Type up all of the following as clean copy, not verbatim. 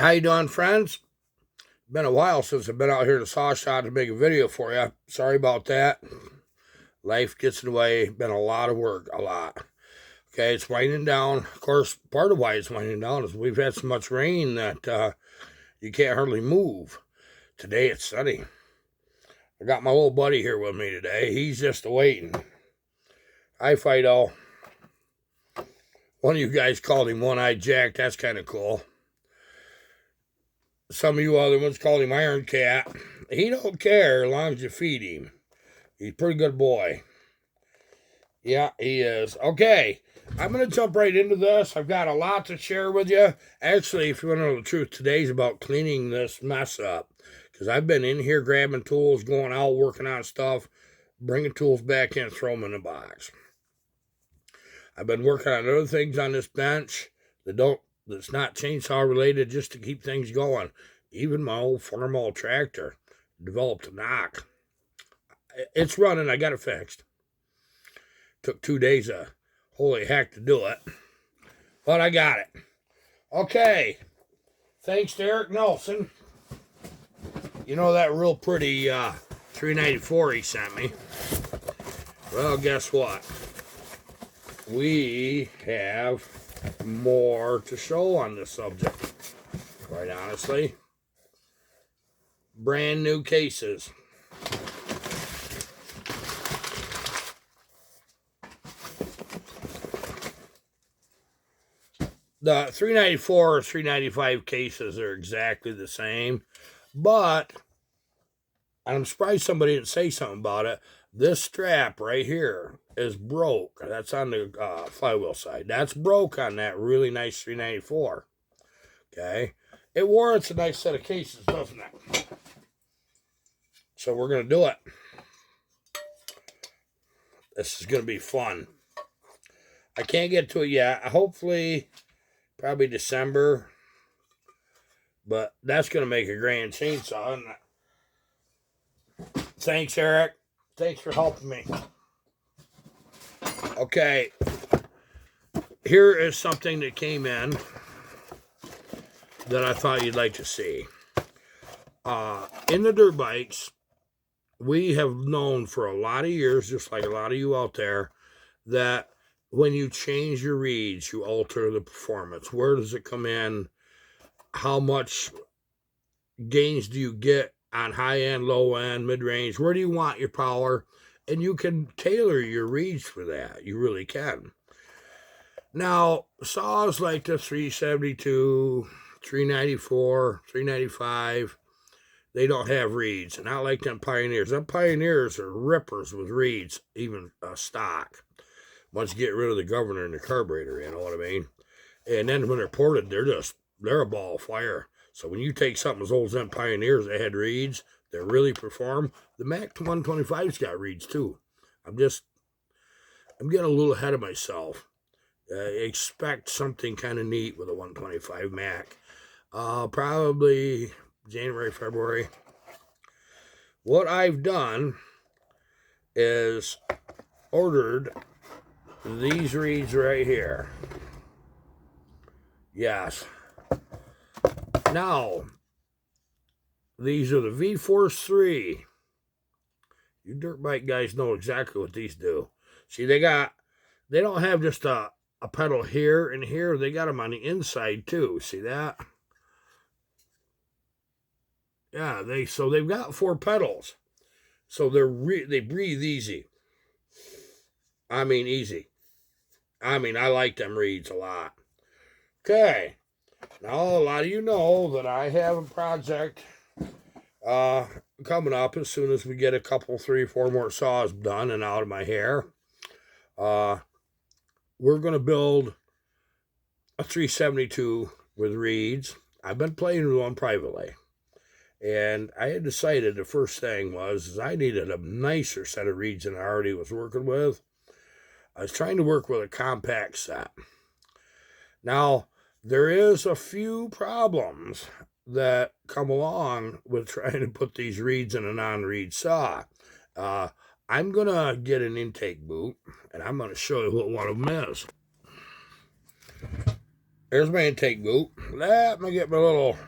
How you doing, friends? Been a while since I've been out here to Saw Shop to make a video for you. Sorry about that. Life gets in the way. Been a lot of work, a lot. Okay, it's winding down. Of course, part of why it's winding down is we've had so much rain that you can't hardly move. Today it's sunny. I got my little buddy here with me today. He's just waiting. Hi, Fido. One of you guys called him One-Eyed Jack. That's kind of cool. Some of you other ones called him Iron Cat. He don't care as long as you feed him. He's a pretty good boy. Yeah, he is. Okay, I'm going to jump right into this. I've got a lot to share with you. Actually, if you want to know the truth, today's about cleaning this mess up. Because I've been in here grabbing tools, going out, working on stuff, bringing tools back in, throw them in the box. I've been working on other things on this bench that's not chainsaw related, just to keep things going. Even my old Farmall tractor developed a knock. It's running. I got it fixed. Took 2 days of holy heck to do it, but I got it. Okay. Thanks to Eric Nelson. You know that real pretty 394 he sent me? Well, guess what? We have more to show on this subject, quite honestly. Brand new cases. The 394 or 395 cases are exactly the same, but I'm surprised somebody didn't say something about it. This strap right here is broke. That's on the flywheel side. That's broke on that really nice 394. Okay. It warrants a nice set of cases, doesn't it? So we're going to do it. This is going to be fun. I can't get to it yet. Hopefully, probably December. But that's going to make a grand chainsaw, isn't it? Thanks, Eric. Thanks for helping me. Okay. Here is something that came in that I thought you'd like to see. In the dirt bikes, we have known for a lot of years, just like a lot of you out there, that when you change your reeds, you alter the performance. Where does it come in? How much gains do you get on high end, low end, mid range? Where do you want your power? And you can tailor your reeds for that. You really can. Now, saws like the 372, 394, 395, they don't have reeds. Not like them Pioneers. Them Pioneers are rippers with reeds, even stock. Once you get rid of the governor and the carburetor, you know what I mean? And then when they're ported, they're a ball of fire. So when you take something as old as them Pioneers that had reeds that really perform, the Mac 125's got reeds too. I'm getting a little ahead of myself. Expect something kind of neat with a 125 Mac. Probably January, February. What I've done is ordered these reeds right here. Yes. Now, these are the V-Force 3. You dirt bike guys know exactly what these do. See, they don't have just a pedal here and here. They got them on the inside too. See that? Yeah, they've got 4 pedals. So they breathe easy. I mean easy. I mean, I like them reeds a lot. Okay. Now, a lot of you know that I have a project coming up as soon as we get a couple, 3, 4 more saws done and out of my hair. We're going to build a 372 with reeds. I've been playing with one privately. And I had decided the first thing was I needed a nicer set of reeds than I already was working with. I was trying to work with a compact set. Now, there is a few problems that come along with trying to put these reeds in a non-reed saw. I'm going to get an intake boot, and I'm going to show you what one of them is. There's my intake boot. Let me get my little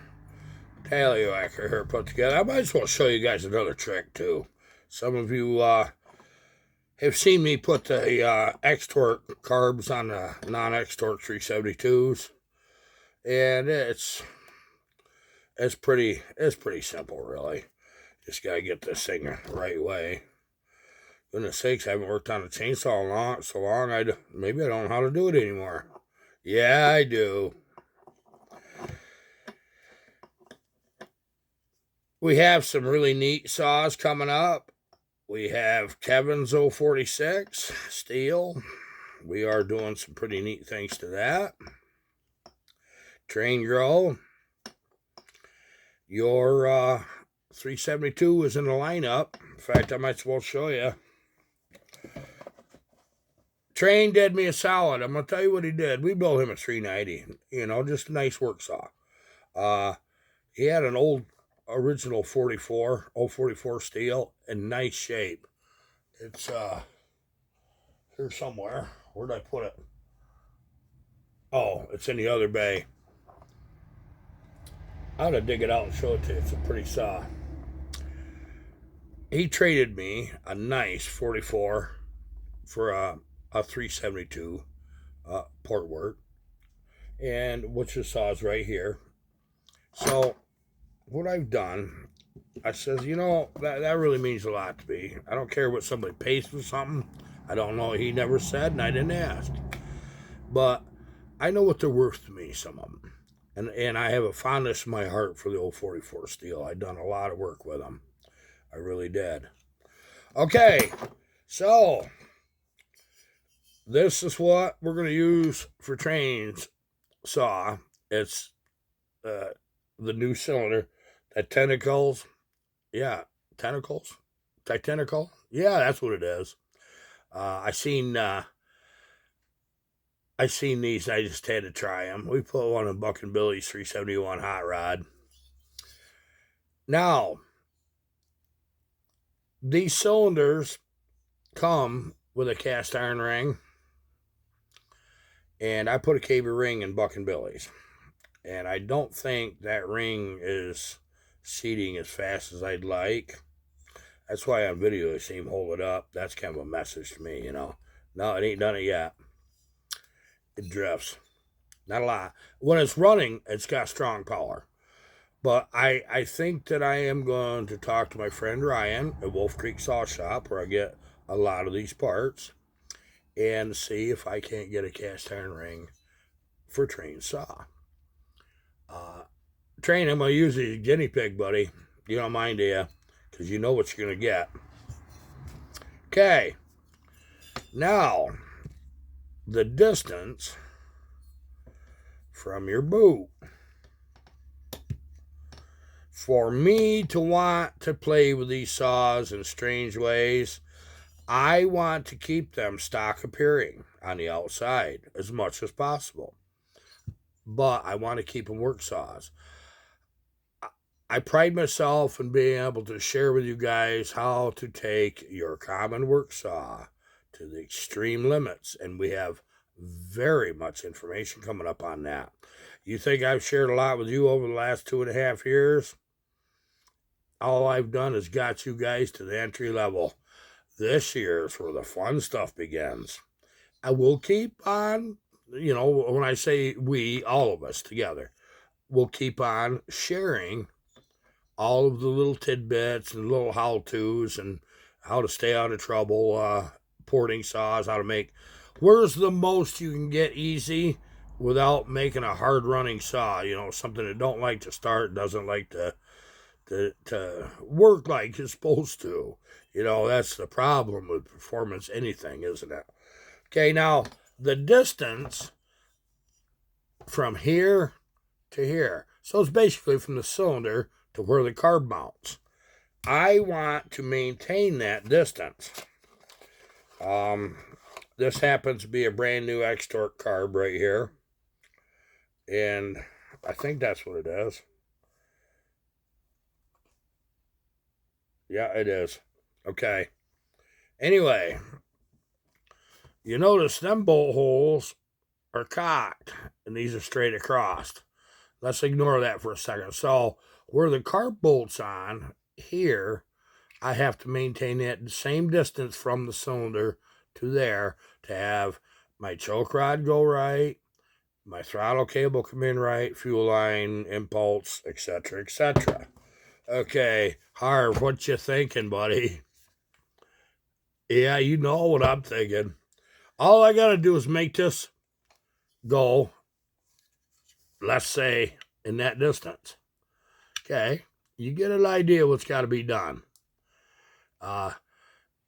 tallywhacker here put together. I might as well show you guys another trick too. Some of you have seen me put the X-Torque carbs on the non-X-Torque 372s, and it's pretty simple, really. Just gotta get this thing the right way. Goodness sakes, I haven't worked on a chainsaw so long. Maybe I don't know how to do it anymore. Yeah, I do. We have some really neat saws coming up. We have Kevin's 046 steel. We are doing some pretty neat things to that. Train Grow. Your 372 is in the lineup. In fact, I might as well show you. Train did me a solid. I'm going to tell you what he did. We built him a 390. You know, just a nice work saw. He had an old original 44 steel in nice shape. It's here somewhere. Where'd I put it? Oh, it's in the other bay. I ought to dig it out and show it to you. It's a pretty saw. He traded me a nice 44 for a 372 Portwork, and which the saw's right here. So what I've done, I says, you know, that really means a lot to me. I don't care what somebody pays for something. I don't know. He never said, and I didn't ask. But I know what they're worth to me, some of them. And I have a fondness in my heart for the old 44 steel. I've done a lot of work with them. I really did. Okay, so this is what we're going to use for Train's saw. It's the new cylinder. That tentacles. Yeah, tentacles. Titanical. Yeah, that's what it is. I seen these. I just had to try them. We put one in Buck and Billy's 371 hot rod. Now, these cylinders come with a cast iron ring, and I put a KB ring in Buck and Billy's, and I don't think that ring is seating as fast as I'd like. That's why on video I see him hold it up. That's kind of a message to me, you know. No, it ain't done it yet. It drifts. Not a lot. When it's running, it's got strong power. But I think that I am going to talk to my friend Ryan at Wolf Creek Saw Shop, where I get a lot of these parts, and see if I can't get a cast iron ring for Train saw. Train, I'm going to use the guinea pig, buddy. You don't mind, do you? Because you know what you're going to get. Okay. Now, the distance from your boot. For me to want to play with these saws in strange ways, I want to keep them stock appearing on the outside as much as possible. But I want to keep them work saws. I pride myself in being able to share with you guys how to take your common work saw to the extreme limits, and we have very much information coming up on that. You think I've shared a lot with you over the last 2.5 years? All I've done is got you guys to the entry level. This year is where the fun stuff begins. I will keep on, you know, when I say we, all of us together, we'll keep on sharing all of the little tidbits and little how-tos and how to stay out of trouble, porting saws, how to make, where's the most you can get easy without making a hard-running saw, you know, something that don't like to start, doesn't like to work like it's supposed to. You know, that's the problem with performance anything, isn't it? Okay, now, the distance from here to here. So it's basically from the cylinder to where the carb mounts. I want to maintain that distance. This happens to be a brand new X-Torque carb right here. And I think that's what it is. Yeah, it is. Okay. Anyway, you notice them bolt holes are cocked, and these are straight across. let's ignore that for a second. So where the carb bolt's on here, I have to maintain that same distance from the cylinder to there to have my choke rod go right, my throttle cable come in right, fuel line, impulse, etc., etc. Okay, Harv, what you thinking, buddy? Yeah, you know what I'm thinking. All I got to do is make this go, let's say, in that distance. Okay, you get an idea what's got to be done.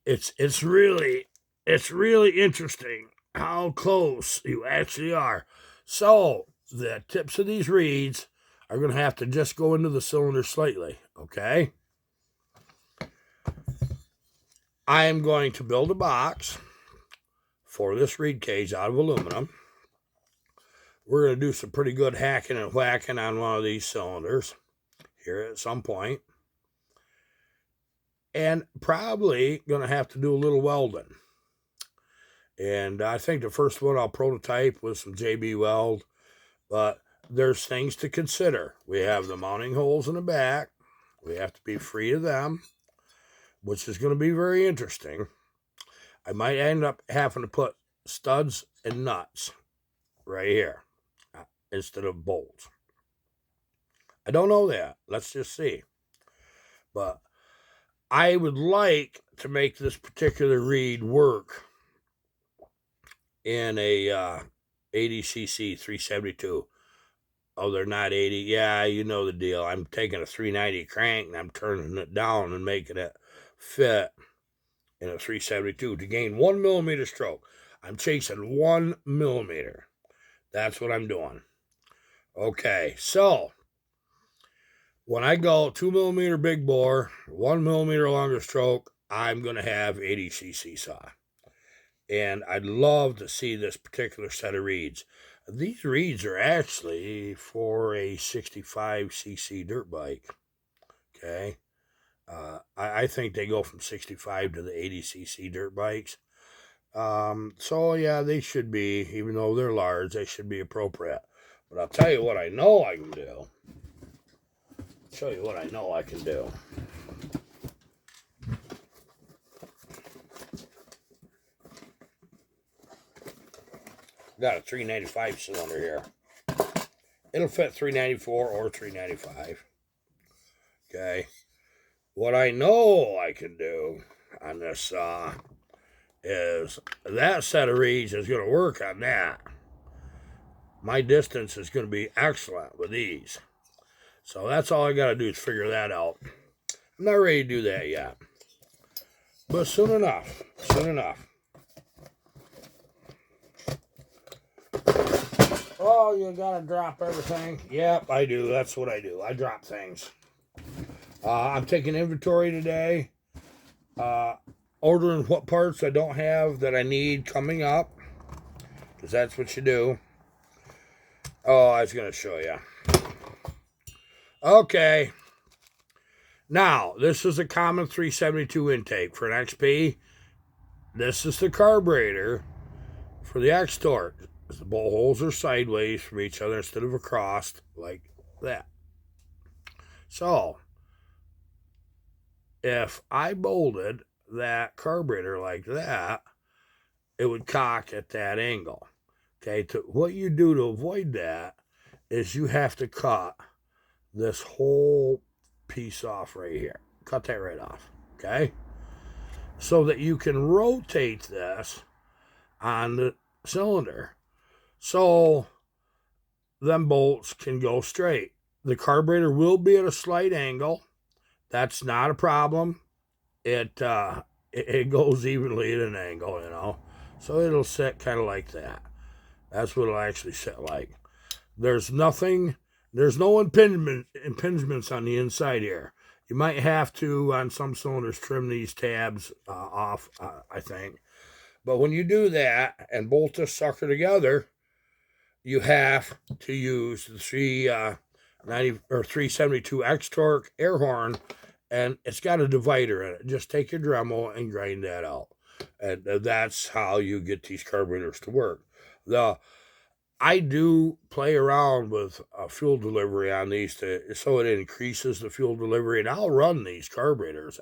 It's really interesting how close you actually are. So the tips of these reeds are going to have to just go into the cylinder slightly. Okay. I am going to build a box for this reed cage out of aluminum. We're going to do some pretty good hacking and whacking on one of these cylinders here at some point. And probably going to have to do a little welding. And I think the first one I'll prototype with some JB Weld. But there's things to consider. We have the mounting holes in the back. We have to be free of them, which is going to be very interesting. I might end up having to put studs and nuts right here instead of bolts. I don't know that. Let's just see. But I would like to make this particular reed work in a 80cc 372. Oh, they're not 80. Yeah, you know the deal. I'm taking a 390 crank and I'm turning it down and making it fit in a 372 to gain 1 millimeter stroke. I'm chasing 1 millimeter. That's what I'm doing. Okay, so when I go 2 millimeter big bore, 1 millimeter longer stroke, I'm going to have 80cc saw. And I'd love to see this particular set of reeds. These reeds are actually for a 65cc dirt bike. Okay. I think they go from 65 to the 80cc dirt bikes. So yeah, they should be, even though they're large, they should be appropriate. But I'll tell you what I know I can do. Show you what I know I can do. Got a 395 cylinder here. It'll fit 394 or 395. Okay. What I know I can do on this saw is that set of reeds is going to work on that. My distance is going to be excellent with these. So that's all I got to do is figure that out. I'm not ready to do that yet. But soon enough. Soon enough. Oh, you gotta drop everything. Yep, I do. That's what I do. I drop things. I'm taking inventory today. Ordering what parts I don't have that I need coming up. Because that's what you do. Oh, I was going to show you. Okay. Now, this is a common 372 intake for an XP. This is the carburetor for the X-Torque. The bolt holes are sideways from each other instead of across like that. So, if I bolted that carburetor like that, it would cock at that angle. Okay, what you do to avoid that is you have to cut this whole piece off right here. Cut that right off, okay? So that you can rotate this on the cylinder. So them bolts can go straight. The carburetor will be at a slight angle. That's not a problem. It goes evenly at an angle, you know. So it'll sit kind of like that. That's what it'll actually sit like. There's no impingements on the inside here. You might have to, on some cylinders, trim these tabs off, I think. But when you do that and bolt this sucker together, you have to use the 372 X-Torque air horn, and it's got a divider in it. Just take your Dremel and grind that out. And that's how you get these carburetors to work. The I do play around with fuel delivery on these so it increases the fuel delivery, and I'll run these carburetors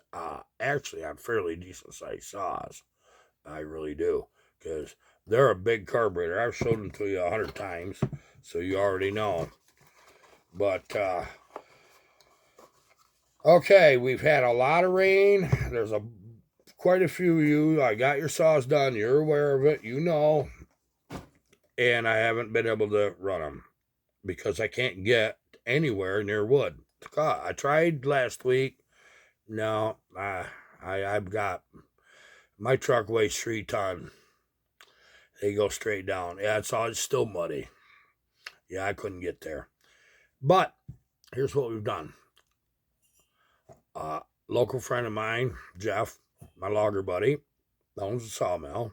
actually on fairly decent sized saws. I really do, because they're a big carburetor. I've showed them to you 100 times, so you already know. But okay, we've had a lot of rain. There's quite a few of you. I got your saws done. You're aware of it. You know. And I haven't been able to run them because I can't get anywhere near wood. I tried last week. No, I've got my truck weighs 3 tons. They go straight down. Yeah, it's still muddy. Yeah, I couldn't get there. But here's what we've done. Local friend of mine, Jeff, my logger buddy, owns a sawmill.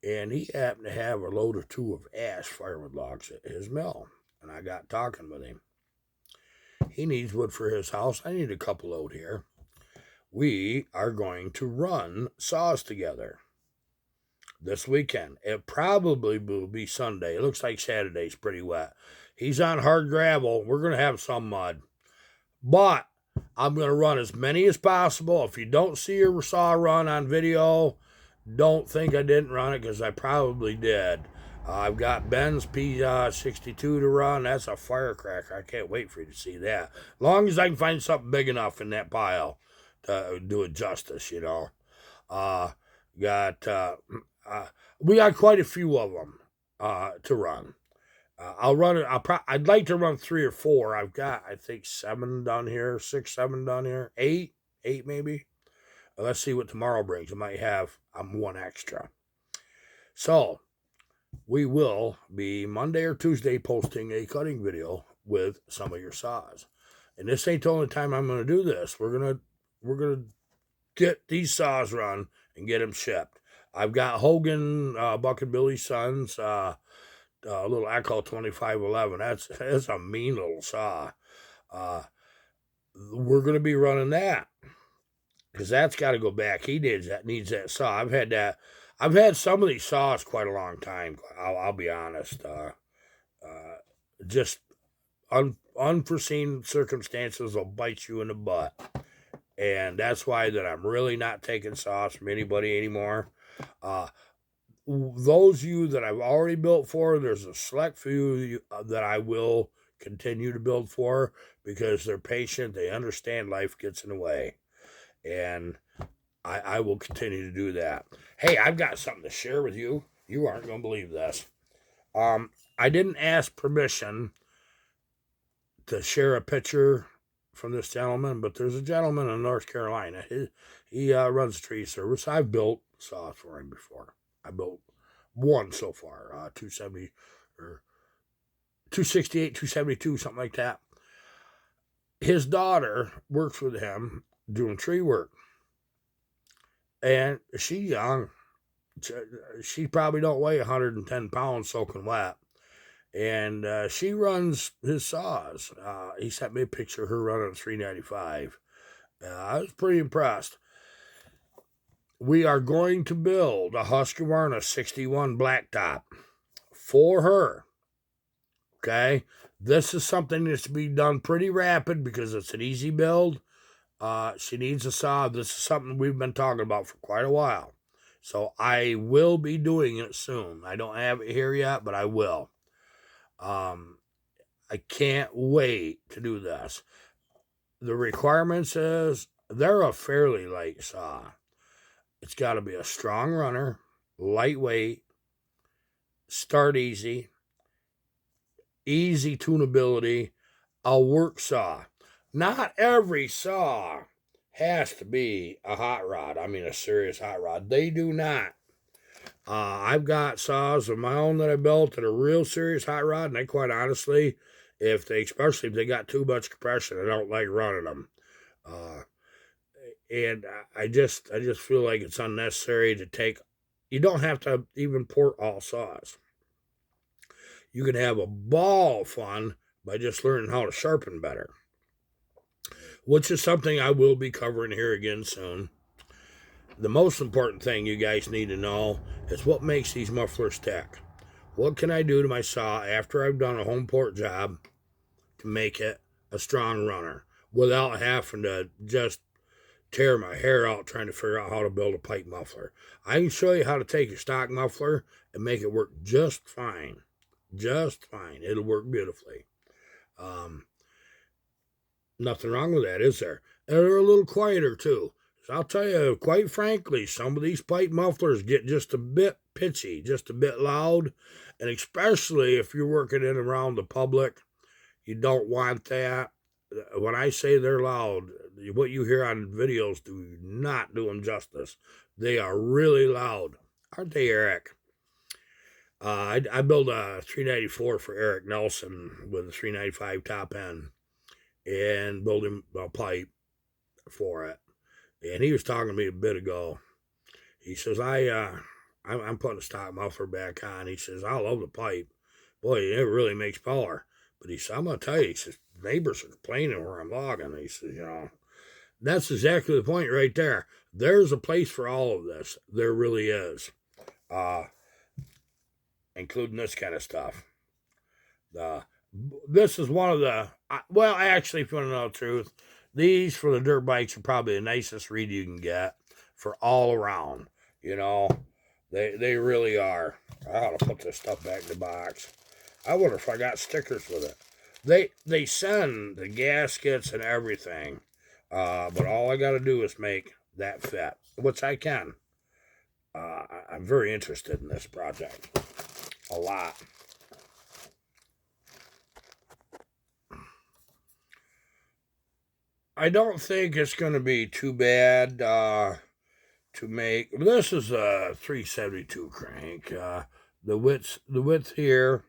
And he happened to have a load or two of ash firewood logs at his mill. And I got talking with him. He needs wood for his house. I need a couple load here. We are going to run saws together this weekend. It probably will be Sunday. It looks like Saturday's pretty wet. He's on hard gravel. We're going to have some mud. But I'm going to run as many as possible. If you don't see your saw run on video, don't think I didn't run it, because I probably did. I've got Ben's P62 to run. That's a firecracker. I can't wait for you to see that. As long as I can find something big enough in that pile to do it justice, you know. We got quite a few of them to run. I'll run it. I'd like to run 3 or 4. I've got, I think, 7 down here, 6, 7 down here, 8 maybe. Let's see what tomorrow brings. I might have 1 extra. So we will be Monday or Tuesday posting a cutting video with some of your saws. And this ain't the only time I'm going to do this. We're gonna get these saws run and get them shipped. I've got Hogan, Buck and Billy Sons, little Echo 2511. That's a mean little saw. We're going to be running that, because that's got to go back. He needs that saw. I've had some of these saws quite a long time. I'll be honest. Just unforeseen circumstances will bite you in the butt, and that's why that I'm really not taking saws from anybody anymore. Those of you that I've already built for, there's a select few that I will continue to build for, because they're patient. They understand life gets in the way. And I will continue to do that. Hey, I've got something to share with you. You aren't going to believe this. I didn't ask permission to share a picture from this gentleman, but there's a gentleman in North Carolina. He runs a tree service. I've built saws for him before. I built 1 so far, 270 or 268, 272, something like that. His daughter works with him doing tree work. And she's young. She probably don't weigh 110 pounds soaking wet. And she runs his saws. He sent me a picture of her running a 395. I was pretty impressed. We are going to build a Husqvarna 61 blacktop for her. Okay? This is something that's to be done pretty rapid, because it's an easy build. She needs a saw. This is something we've been talking about for quite a while. So I will be doing it soon. I don't have it here yet, but I will. I can't wait to do this. The requirements is they're a fairly light saw. It's got to be a strong runner, lightweight, start easy tunability, a work saw. Not every saw has to be a hot rod. I mean, a serious hot rod. They do not. I've got saws of my own that I built that are real serious hot rod, and I quite honestly, especially if they got too much compression, I don't like running them. And I just feel like it's unnecessary to take. You don't have to even port all saws. You can have a ball of fun by just learning how to sharpen better, which is something I will be covering here again soon. The most important thing you guys need to know is what makes these mufflers tick. What can I do to my saw after I've done a home port job to make it a strong runner without having to just tear my hair out trying to figure out how to build a pipe muffler? I can show you how to take a stock muffler and make it work just fine. Just fine. It'll work beautifully. Nothing wrong with that, is there? And they're a little quieter too. So I'll tell you, quite frankly, some of these pipe mufflers get just a bit pitchy, just a bit loud. And especially if you're working in around the public, you don't want that. When I say they're loud, what you hear on videos do not do them justice. They are really loud. Aren't they, Eric? I built a 394 for Eric Nelson with a 395 top end and built him a pipe for it. And he was talking to me a bit ago. He says, I'm putting a stock muffler back on. He says, I love the pipe. Boy, it really makes power. But he said, I'm going to tell you, he says, neighbors are complaining where I'm logging. He says, that's exactly the point right there. There's a place for all of this. There really is. Including this kind of stuff. This is one of the, well, actually, if you want to know the truth, these for the dirt bikes are probably the nicest reed you can get for all around. They really are. I ought to put this stuff back in the box. I wonder if I got stickers with it. They send the gaskets and everything, but all I got to do is make that fit, which I can. I'm very interested in this project. A lot. I don't think it's going to be too bad to make. This is a 372 crank. The width here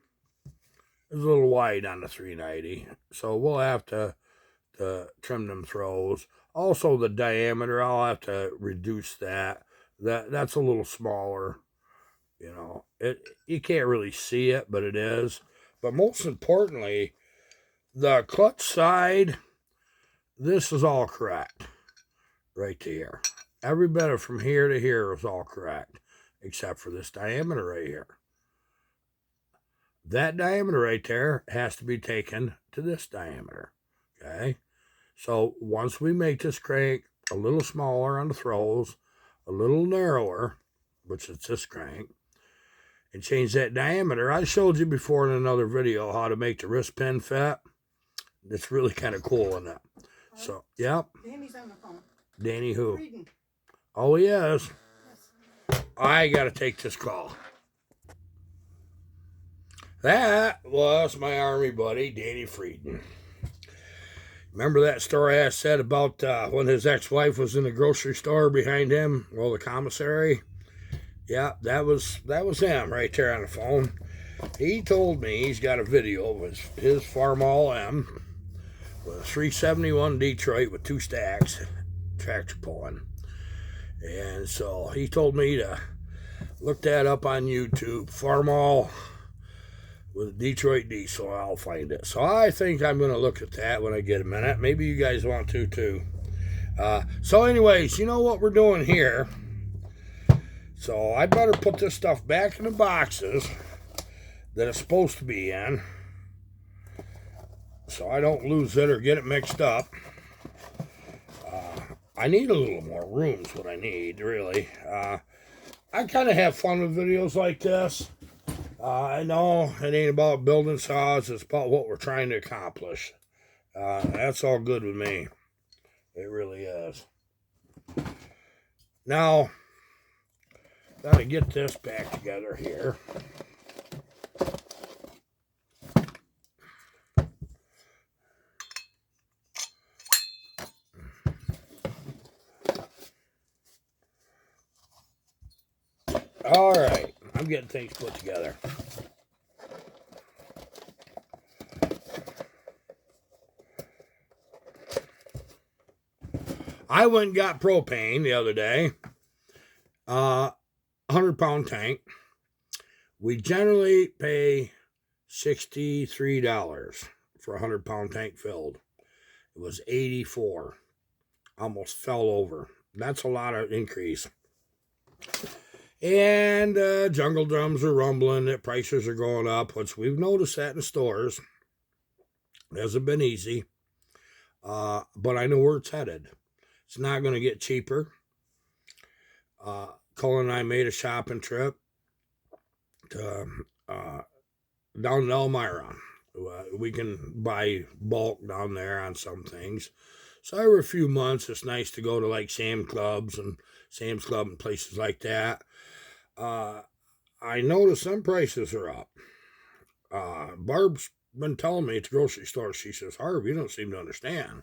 is a little wide on the 390, so we'll have to trim them throws. Also, the diameter, I'll have to reduce that. That's a little smaller. You can't really see it, but it is. But most importantly, the clutch side, this is all correct right to here. Every bit of from here to here is all correct, except for this diameter right here. That diameter right there has to be taken to this diameter, okay? So once we make this crank a little smaller on the throws, a little narrower, which is this crank, and change that diameter. I showed you before in another video how to make the wrist pin fit. It's really kind of cool in that. So, yep. Danny's on the phone. Danny who? Frieden. Oh, he is. Yes. I got to take this call. That was my Army buddy, Danny Frieden. Remember that story I said about when his ex-wife was in the grocery store behind him? Well, the commissary. Yeah, that was him right there on the phone. He told me he's got a video of his Farmall M with a 371 Detroit with 2 stacks, tractor pulling. And so he told me to look that up on YouTube, Farmall with a Detroit diesel. I'll find it. So I think I'm going to look at that when I get a minute. Maybe you guys want to too. So anyways, you know what we're doing here. So I better put this stuff back in the boxes that it's supposed to be in, so I don't lose it or get it mixed up. I need a little more room is what I need, really. I kind of have fun with videos like this. I know it ain't about building saws, it's about what we're trying to accomplish. That's all good with me. It really is. Now, gotta get this back together here. All right, I'm getting things put together. I went and got propane the other day. 100-pound tank. We generally pay $63 for a 100-pound tank filled. It was $84. Almost fell over. That's a lot of increase. And jungle drums are rumbling that prices are going up, which we've noticed that in stores. It hasn't been easy, but I know where it's headed. It's not going to get cheaper. Colin and I made a shopping trip to down in Elmira. We can buy bulk down there on some things. So every few months, it's nice to go to like Sam's Club and places like that. I noticed some prices are up. Barb's been telling me at the grocery store, she says, Harv, you don't seem to understand.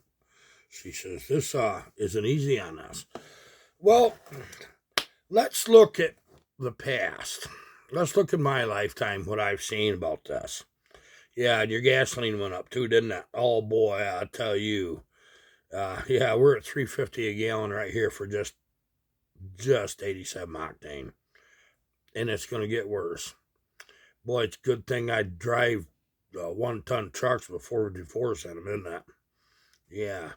She says, this isn't easy on us. Well, let's look at the past. Let's look at my lifetime, what I've seen about this. Yeah, and your gasoline went up too, didn't it? Oh boy, I tell you. Yeah, we're at $3.50 a gallon right here for just 87 octane. And it's going to get worse. Boy, it's a good thing I drive 1-ton trucks with 44s in them, isn't that? Yeah.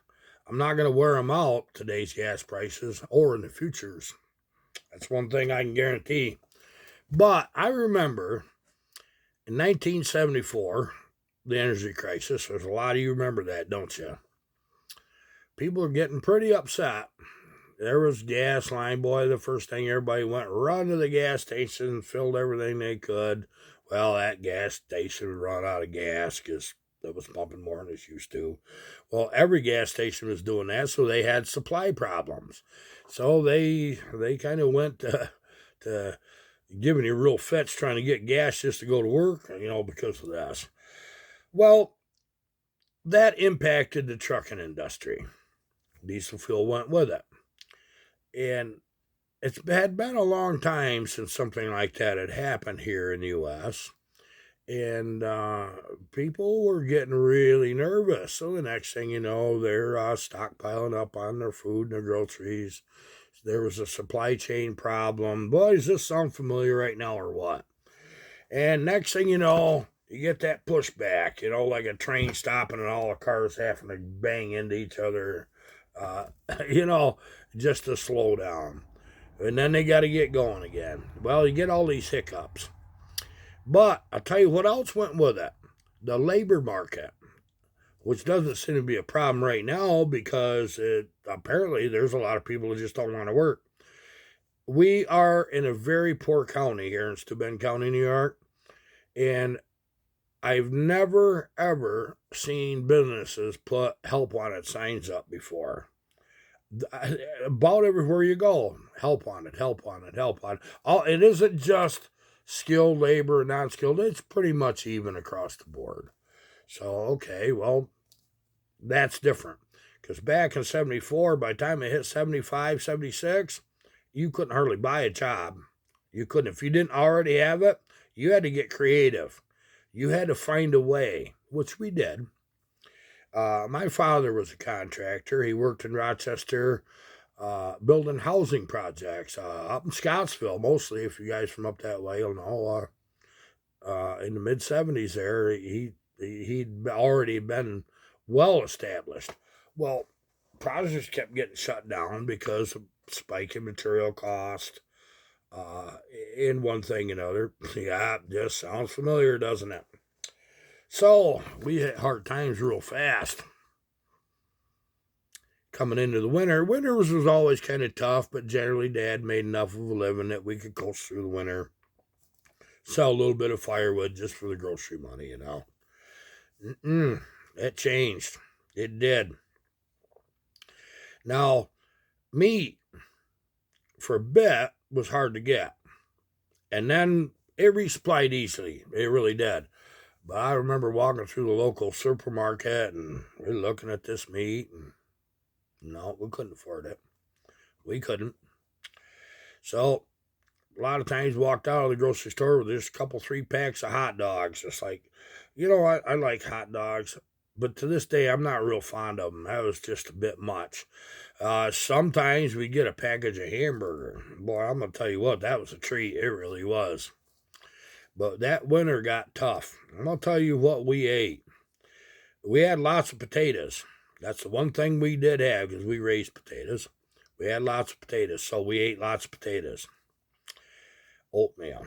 I'm not going to wear them out, today's gas prices, or in the futures. That's one thing I can guarantee. But I remember in 1974, the energy crisis. There's a lot of you remember that, don't you? People are getting pretty upset. There was gas line, boy. The first thing everybody went run to the gas station, filled everything they could. Well, that gas station run out of gas because it was pumping more than it used to. Well, every gas station was doing that, so they had supply problems. So they kind of went to giving you real fits trying to get gas just to go to work, because of this. Well, that impacted the trucking industry. Diesel fuel went with it. And it had been a long time since something like that had happened here in the U.S. And people were getting really nervous. So the next thing you know, they're stockpiling up on their food and their groceries. There was a supply chain problem. Boy, does this sound familiar right now or what? And next thing you know, you get that pushback, like a train stopping and all the cars having to bang into each other, just to slow down. And then they got to get going again. Well, you get all these hiccups. But I'll tell you what else went with it. The labor market, which doesn't seem to be a problem right now because apparently there's a lot of people who just don't want to work. We are in a very poor county here in Steuben County, New York. And I've never, ever seen businesses put help wanted signs up before. About everywhere you go, help wanted, help wanted, help wanted. It isn't just skilled labor, non-skilled. It's pretty much even across the board. So, okay, well, that's different. Because back in 74, by the time it hit 75, 76, you couldn't hardly buy a job. You couldn't. If you didn't already have it, you had to get creative. You had to find a way, which we did. My father was a contractor. He worked in Rochester, building housing projects up in Scottsville, mostly. If you guys from up that way, you'll know. In the mid 70s, there he'd already been well established. Well, projects kept getting shut down because of spike in material cost. In one thing and another. Yeah, just sounds familiar, doesn't it? So we hit hard times real fast. Coming into the winter, winters was always kind of tough, but generally Dad made enough of a living that we could coast through the winter. Sell a little bit of firewood just for the grocery money, It changed. It did. Now, meat, for a bit, was hard to get. And then it resupplied easily. It really did. But I remember walking through the local supermarket and we're looking at this meat and no, we couldn't afford it. We couldn't. So a lot of times walked out of the grocery store with just a couple, 3 packs of hot dogs. It's like, I like hot dogs, but to this day, I'm not real fond of them. That was just a bit much. Sometimes we get a package of hamburger. Boy, I'm going to tell you what, that was a treat. It really was. But that winter got tough. I'm going to tell you what we ate. We had lots of potatoes. That's the one thing we did have because we raised potatoes. We had lots of potatoes, so we ate lots of potatoes. oatmeal,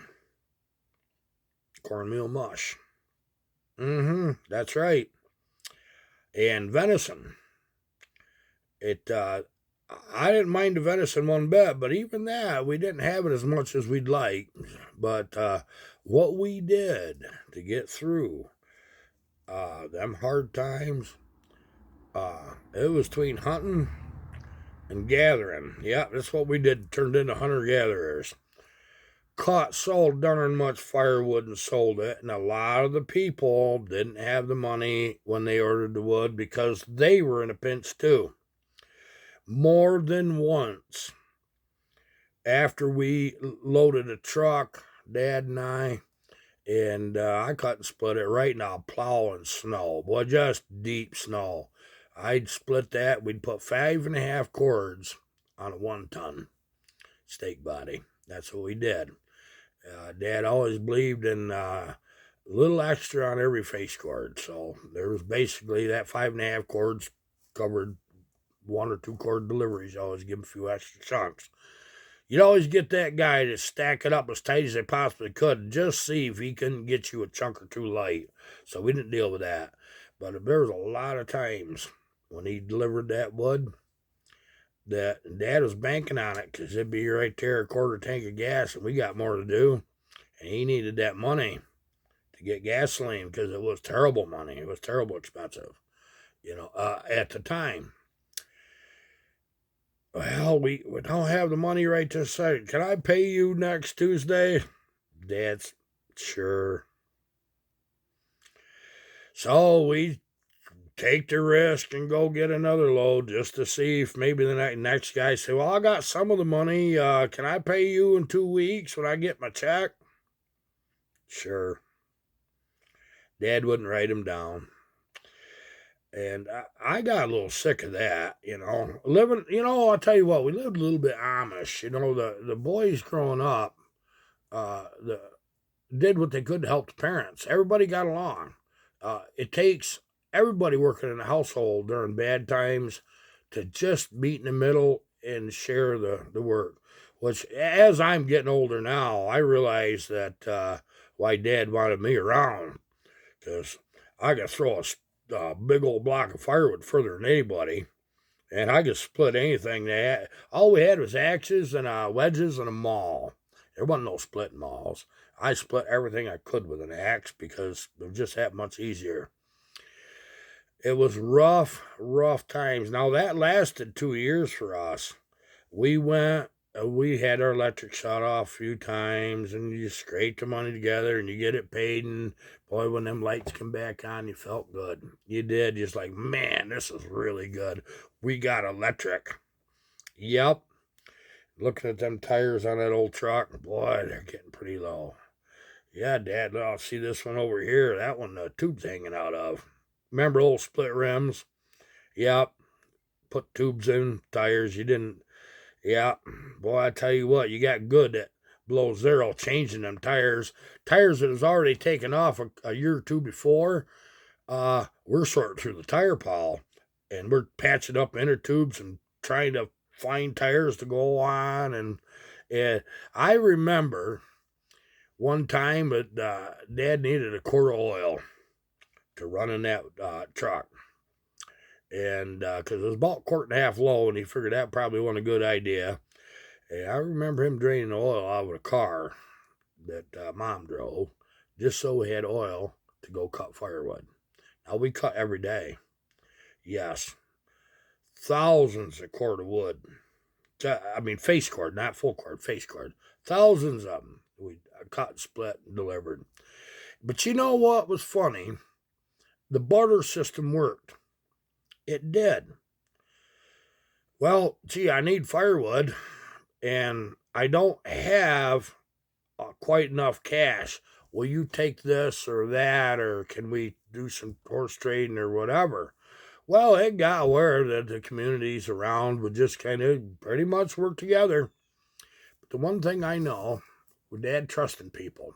cornmeal mush. That's right. And venison. I didn't mind the venison one bit, but even that, we didn't have it as much as we'd like. But what we did to get through them hard times, it was between hunting and gathering. Yeah, that's what we did, turned into hunter-gatherers. Caught so darn much firewood and sold it, and a lot of the people didn't have the money when they ordered the wood because they were in a pinch too. More than once, after we loaded a truck, Dad and I cut and split it right now, plowing snow. Boy, just deep snow. I'd split that. We'd put 5.5 cords on a 1-ton steak body. That's what we did. Dad always believed in a little extra on every face cord. So there was basically that 5.5 cords covered 1 or 2 cord deliveries. You always give him a few extra chunks. You'd always get that guy to stack it up as tight as they possibly could and just see if he couldn't get you a chunk or two light. So we didn't deal with that. But there was a lot of times when he delivered that wood that Dad was banking on it because it'd be right there, a quarter tank of gas, and we got more to do. And he needed that money to get gasoline because it was terrible money. It was terrible expensive, at the time. Well, we don't have the money right this second. Can I pay you next Tuesday? Dad's sure. So we take the risk and go get another load just to see if maybe the next guy say, well, I got some of the money. Can I pay you in 2 weeks when I get my check? Sure. Dad wouldn't write him down. And I got a little sick of that, living, I'll tell you what, we lived a little bit Amish, the boys growing up, did what they could to help the parents. Everybody got along. It takes everybody working in the household during bad times to just meet in the middle and share the work, which as I'm getting older now, I realize that why Dad wanted me around, because I could throw a big old block of firewood further than anybody, and I could split anything. All we had was axes and wedges and a maul. There wasn't no splitting mauls. I split everything I could with an axe because it was just that much easier. It was rough times. Now, that lasted 2 years for us. We had our electric shut off a few times, and you scrape the money together, and you get it paid, and boy, when them lights come back on, you felt good. You did, just like, man, this is really good. We got electric. Yep. Looking at them tires on that old truck, boy, they're getting pretty low. Yeah, Dad, I'll see this one over here. That one, the tube's hanging out of. Remember old split rims? Yep. Put tubes in tires. You didn't. Yeah. Boy, I tell you what, you got good at below zero changing them tires. Tires that was already taken off a year or two before, we're sorting through the tire pile. And we're patching up inner tubes and trying to find tires to go on. And I remember one time that Dad needed a quart of oil to run in that truck. And because it was about 1.5 quarts low, and he figured that probably wasn't a good idea. And I remember him draining the oil out of a car that Mom drove, just so we had oil to go cut firewood. Now, we cut every day. Yes. Thousands of cord of wood. I mean, face cord, not full cord, face cord. Thousands of them we cut, split, and delivered. But you know what was funny? The barter system worked. It did. Well, gee, I need firewood, and I don't have quite enough cash. Will you take this or that, or can we do some horse trading or whatever? Well, it got where that the communities around would just kind of pretty much work together. But the one thing I know, with Dad trusting people,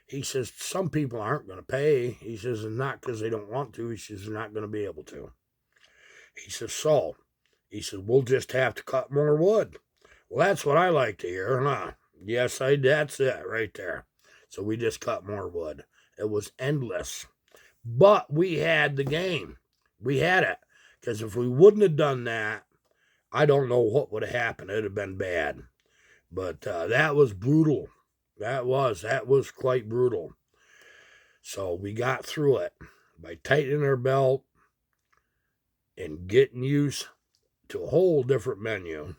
he says some people aren't going to pay. He says it's not because they don't want to. He says they're not going to be able to. He says, so, we'll just have to cut more wood. Well, that's what I like to hear, huh? Yes, that's it right there. So we just cut more wood. It was endless. But we had the game. We had it. Because if we wouldn't have done that, I don't know what would have happened. It would have been bad. But that was brutal. That was quite brutal. So we got through it by tightening our belt and getting used to a whole different menu,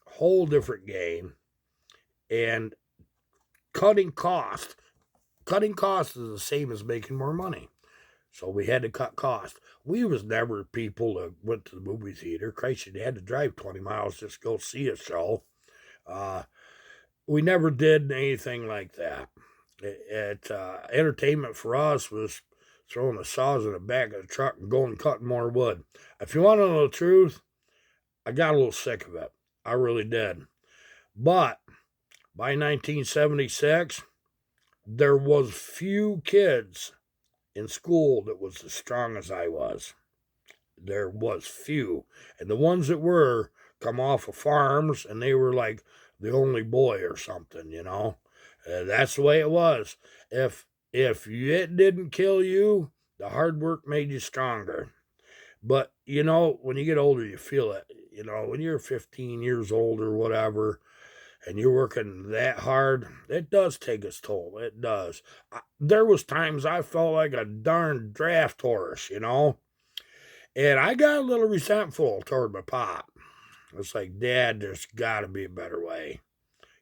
whole different game, and cutting cost. Cutting cost is the same as making more money. So we had to cut cost. We was never people that went to the movie theater. Christ, you had to drive 20 miles just to go see a show. Uh, we never did anything like that. Entertainment for us was throwing the saws in the back of the truck and going cutting more wood. If you want to know the truth, I got a little sick of it. I really did. But by 1976, there was few kids in school that was as strong as I was. There was few. And the ones that were come off of farms and they were like the only boy or something, you know. That's the way it was. If it didn't kill you, the hard work made you stronger. But you know, when you get older, you feel it. You know, when you're 15 years old or whatever, and you're working that hard, it does take its toll. It does. There was times I felt like a darn draft horse, you know, and I got a little resentful toward my pop. It's like, Dad, there's got to be a better way.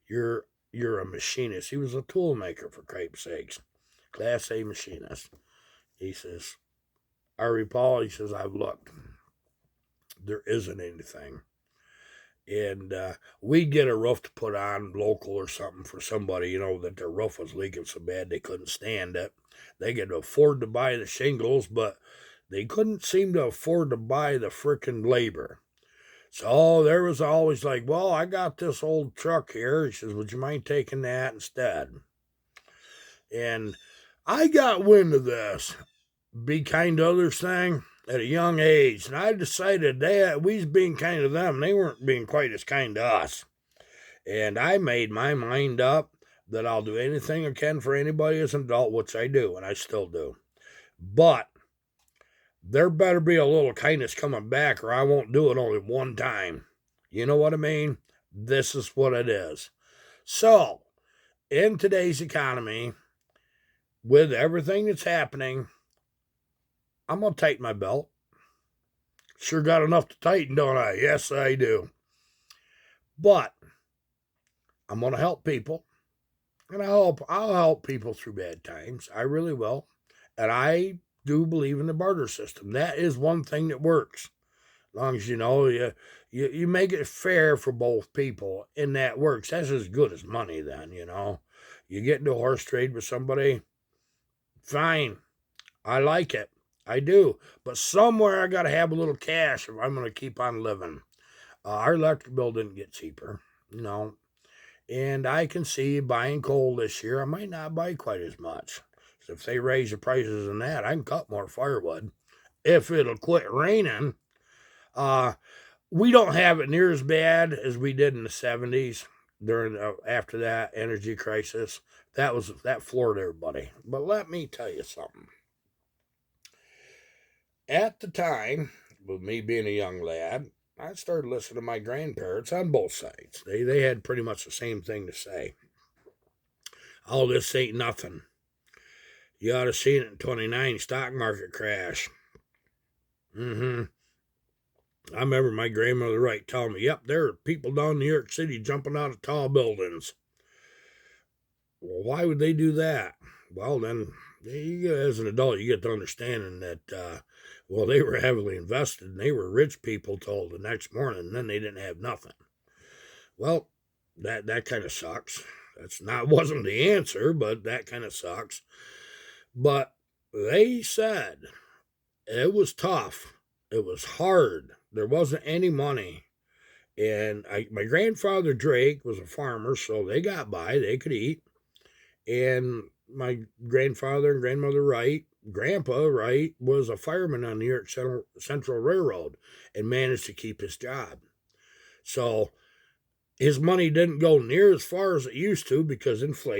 You're a machinist. He was a tool maker, for cripe's sakes, Class A machinist. He says, Ari Paul, he says, I've looked. There isn't anything. And we'd get a roof to put on local or something for somebody, you know, that their roof was leaking so bad they couldn't stand it. They could afford to buy the shingles, but they couldn't seem to afford to buy the frickin' labor. So there was always like, well, I got this old truck here. He says, would you mind taking that instead? And I got wind of this be kind to others thing at a young age, and I decided that we was being kind to them. They weren't being quite as kind to us. And I made my mind up that I'll do anything I can for anybody as an adult, which I do, and I still do. But there better be a little kindness coming back, or I won't do it only one time. You know what I mean? This is what it is. So, in today's economy, with everything that's happening, I'm going to tighten my belt. Sure got enough to tighten, don't I? Yes, I do. But I'm going to help people. And I'll help people through bad times. I really will. And I do believe in the barter system. That is one thing that works. As long as you know you make it fair for both people, and that works. That's as good as money then, you know. You get into a horse trade with somebody, fine. I like it. I do. But somewhere I got to have a little cash if I'm going to keep on living. Our electric bill didn't get cheaper, you know. And I can see buying coal this year, I might not buy quite as much. So if they raise the prices in that, I can cut more firewood. If it'll quit raining, we don't have it near as bad as we did in the 70s during after that energy crisis. That floored everybody. But let me tell you something. At the time, with me being a young lad, I started listening to my grandparents on both sides. They had pretty much the same thing to say. All this ain't nothing. You ought to seen it in 29 stock market crash. I remember my grandmother Wright telling me, yep, there are people down in New York City jumping out of tall buildings. Well, why would they do that? Well, then, as an adult, you get to understanding that, well, they were heavily invested and they were rich people till the next morning, and then they didn't have nothing. Well, that kind of sucks. Wasn't the answer, but that kind of sucks. But they said it was tough. It was hard. There wasn't any money. And my grandfather Drake was a farmer, so they got by. They could eat. And my grandfather and grandmother Wright, Grandpa Wright, was a fireman on the New York Central Railroad and managed to keep his job. So his money didn't go near as far as it used to because inflation.